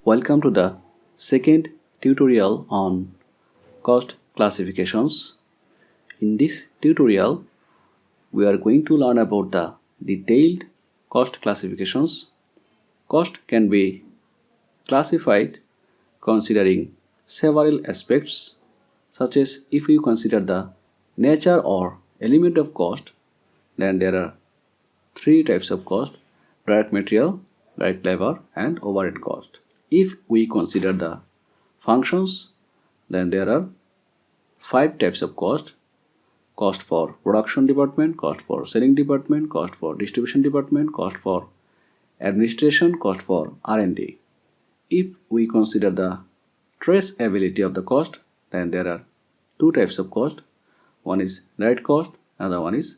Welcome to the second tutorial on cost classifications. In this tutorial, we are going to learn about the detailed cost classifications. Cost can be classified considering several aspects, such as if you consider the nature or element of cost, then there are three types of cost: direct material, direct labor, and overhead cost. If we consider the functions, then there are five types of cost: cost for production department, cost for selling department, cost for distribution department, cost for administration, cost for R&D. If we consider the traceability of the cost, then there are two types of cost. One is direct cost, another one is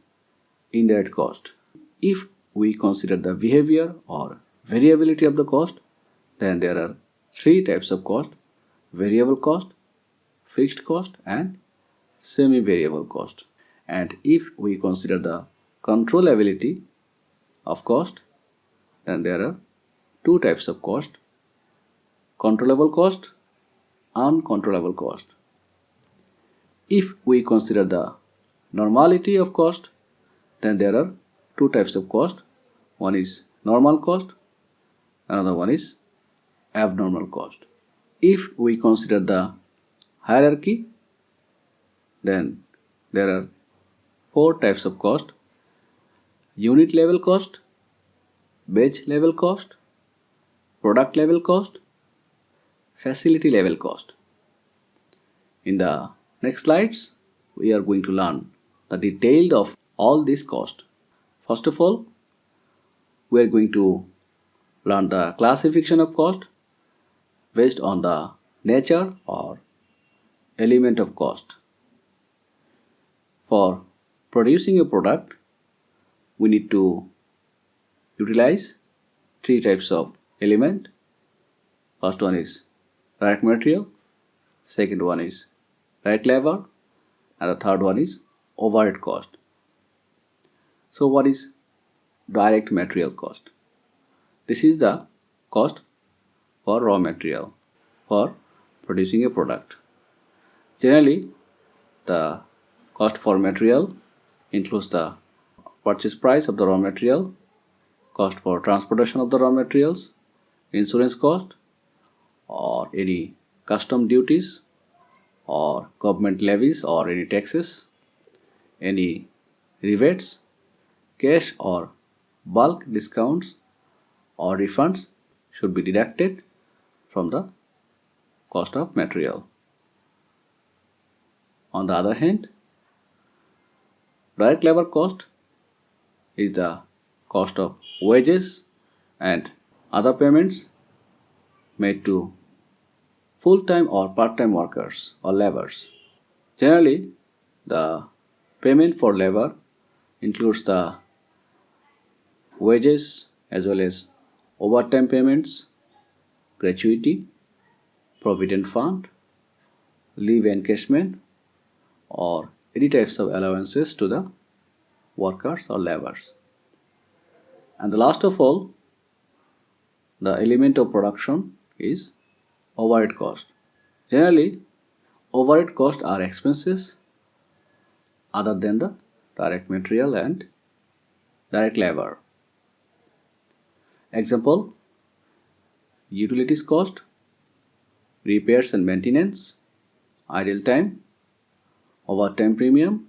indirect cost. If we consider the behavior or variability of the cost, then there are three types of cost: variable cost, fixed cost, and semi-variable cost. And if we consider the controllability of cost, then there are two types of cost: controllable cost, uncontrollable cost. If we consider the normality of cost, then there are two types of cost. One is normal cost, another one is abnormal cost. If we consider the hierarchy, then there are four types of cost: unit level cost, batch level cost, product level cost, facility level cost. In the next slides, we are going to learn the detail of all these costs. First of all, we are going to learn the classification of cost based on the nature or element of cost. For producing a product, we need to utilize three types of element. First one is direct material, second one is direct labor, and the third one is overhead cost. So what is direct material cost? This is the cost for raw material for producing a product. Generally, the cost for material includes the purchase price of the raw material, cost for transportation of the raw materials, insurance cost, or any custom duties, or government levies or any taxes, any rebates, cash or bulk discounts or refunds should be deducted from the cost of material. On the other hand, direct labor cost is the cost of wages and other payments made to full-time or part-time workers or laborers. Generally, the payment for labor includes the wages as well as overtime payments, gratuity, provident fund, leave encashment, or any types of allowances to the workers or laborers. And the last of all, the element of production is overhead cost. Generally, overhead costs are expenses other than the direct material and direct labor. Example: utilities cost, repairs and maintenance, idle time, overtime premium,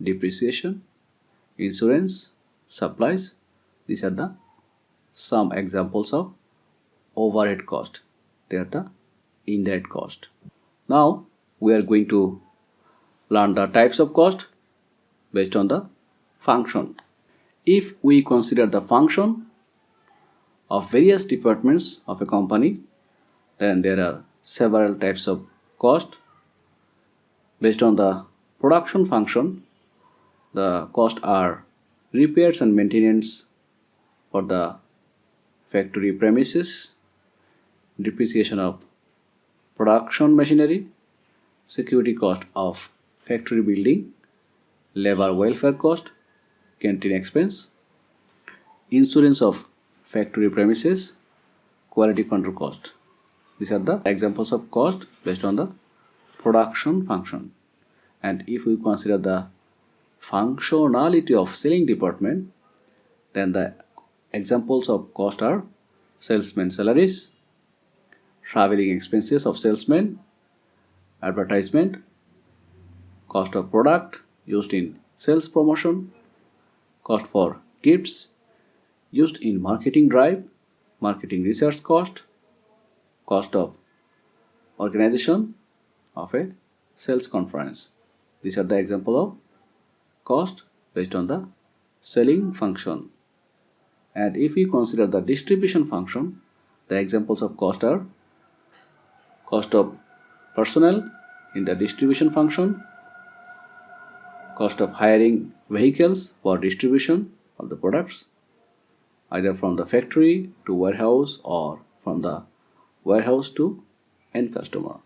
depreciation, insurance, supplies. These are the some examples of overhead cost. They are the indirect cost. Now we are going to learn the types of cost based on the function. If we consider the function of various departments of a company, then there are several types of cost. Based on the production function, the costs are repairs and maintenance for the factory premises, depreciation of production machinery, security cost of factory building, labor welfare cost, canteen expense, insurance of factory premises, quality control cost. These are the examples of cost based on the production function. And if we consider the functionality of selling department, then the examples of cost are salesman salaries, traveling expenses of salesmen, advertisement, cost of product used in sales promotion, cost for gifts used in marketing drive, marketing research cost, cost of organization of a sales conference. These are the example of cost based on the selling function. And if we consider the distribution function, the examples of cost are cost of personnel in the distribution function, cost of hiring vehicles for distribution of the products, either from the factory to warehouse or from the warehouse to end customer,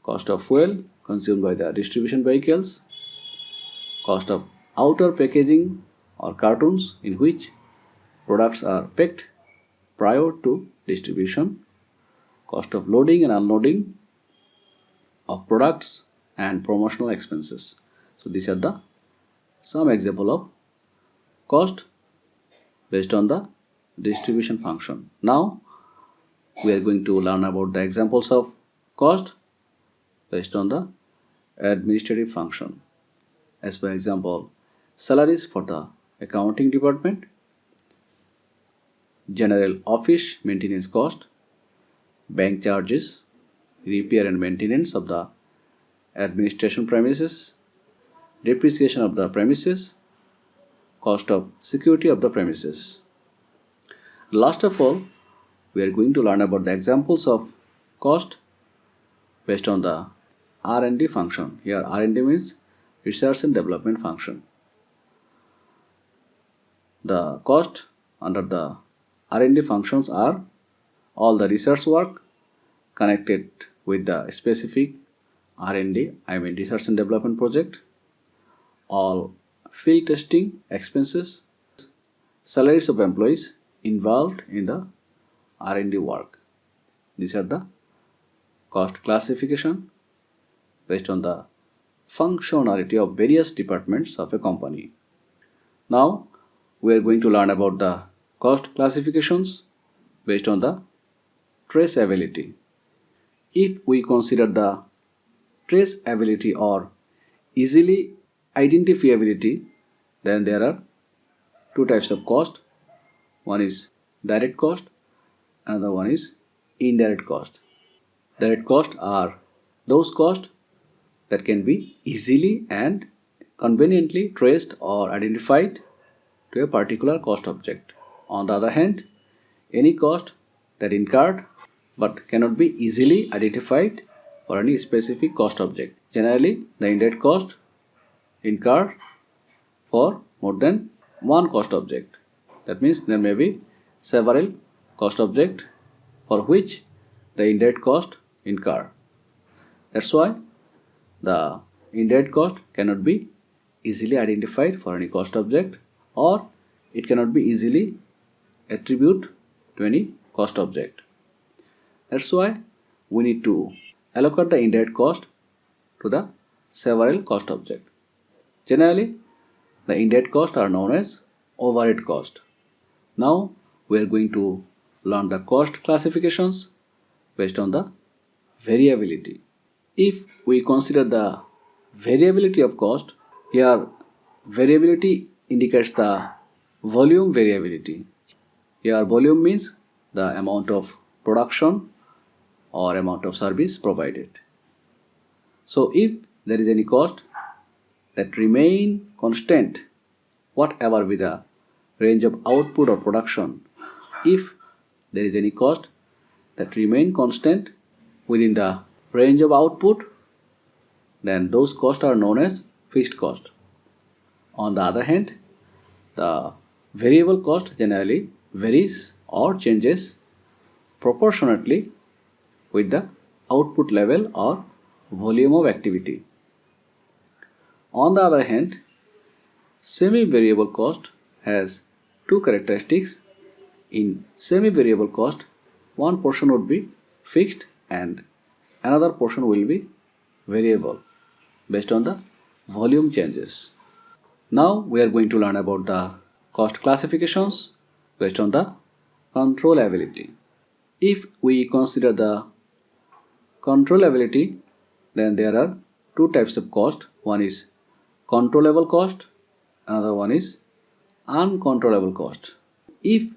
cost of fuel consumed by the distribution vehicles, cost of outer packaging or cartons in which products are packed prior to distribution, cost of loading and unloading of products, and promotional expenses. So these are the some example of cost based on the distribution function. Now we are going to learn about the examples of cost based on the administrative function. As for example, salaries for the accounting department, general office maintenance cost, bank charges, repair and maintenance of the administration premises, depreciation of the premises, cost of security of the premises. Last of all, we are going to learn about the examples of cost based on the R&D function. Here R&D means research and development function. The cost under the R&D functions are all the research work connected with the specific R&D, I mean research and development project, all field testing expenses, salaries of employees involved in the R&D work. These are the cost classification based on the functionality of various departments of a company. Now we are going to learn about the cost classifications based on the traceability. If we consider the traceability or easily identifiability, then there are two types of cost. One is direct cost, another one is indirect cost. Direct costs are those costs that can be easily and conveniently traced or identified to a particular cost object. On the other hand, any cost that incurred but cannot be easily identified for any specific cost object. Generally, the indirect cost incurred for more than one cost object. That means there may be several cost objects for which the indirect cost incurred. That's why the indirect cost cannot be easily identified for any cost object, or it cannot be easily attributed to any cost object. That's why we need to allocate the indirect cost to the several cost objects. Generally, the indirect costs are known as overhead cost. Now we are going to learn the cost classifications based on the variability. If we consider the variability of cost, here variability indicates the volume variability. Here volume means the amount of production or amount of service provided. So if there is any cost that remain constant, whatever be the range of output or production, if there is any cost that remain constant within the range of output, then those costs are known as fixed cost. On the other hand, the variable cost generally varies or changes proportionately with the output level or volume of activity. On the other hand, semi-variable cost has two characteristics. In semi-variable cost, one portion would be fixed and another portion will be variable based on the volume changes. Now we are going to learn about the cost classifications based on the controllability. If we consider the controllability, then there are two types of cost. One is controllable cost, another one is uncontrollable cost. If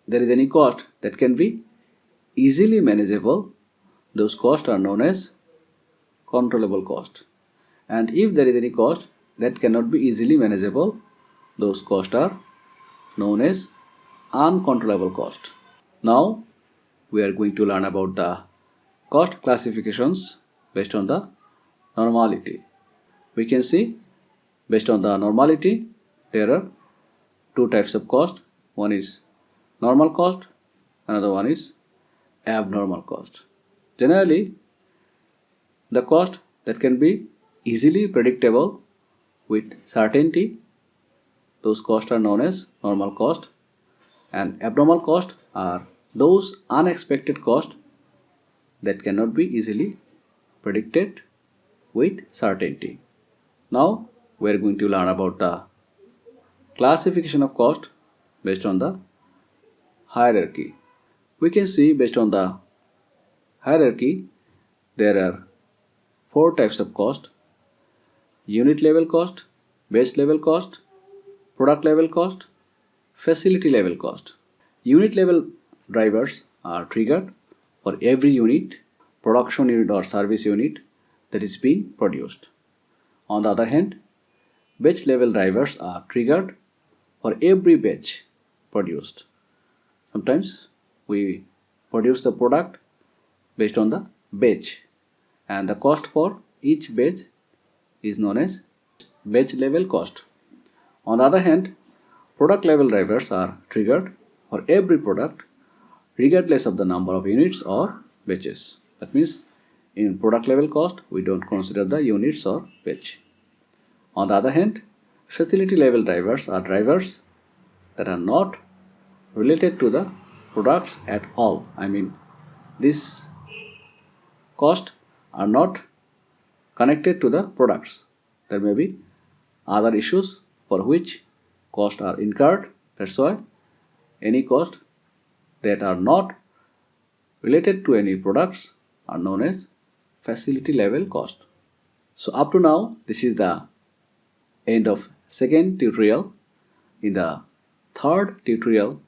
there is any cost that can be easily manageable, those costs are known as controllable cost. And if there is any cost that cannot be easily manageable, those costs are known as uncontrollable cost. Now we are going to learn about the cost classifications based on the normality. We can see based on the normality there are two types of cost. One is normal cost, another one is abnormal cost. Generally, the cost that can be easily predictable with certainty, those costs are known as normal cost, and abnormal costs are those unexpected costs that cannot be easily predicted with certainty. Now we are going to learn about the classification of cost based on the hierarchy. We can see based on the hierarchy there are four types of cost: unit level cost, base level cost, product level cost, facility level cost. Unit level drivers are triggered for every unit, production unit or service unit that is being produced. On the other hand, batch level drivers are triggered for every batch produced. Sometimes we produce the product based on the batch, and the cost for each batch is known as batch level cost. On the other hand, product level drivers are triggered for every product regardless of the number of units or batches. That means in product level cost we don't consider the units or batch. On the other hand, facility level drivers are drivers that are not related to the products at all. I mean, these costs are not connected to the products. There may be other issues for which costs are incurred. That's why any cost that are not related to any products are known as facility level cost. So up to now, this is the end of second tutorial. In the third tutorial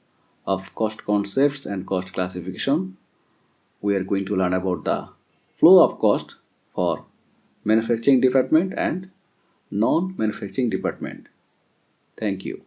of cost concepts and cost classification, we are going to learn about the flow of cost for manufacturing department and non-manufacturing department. Thank you.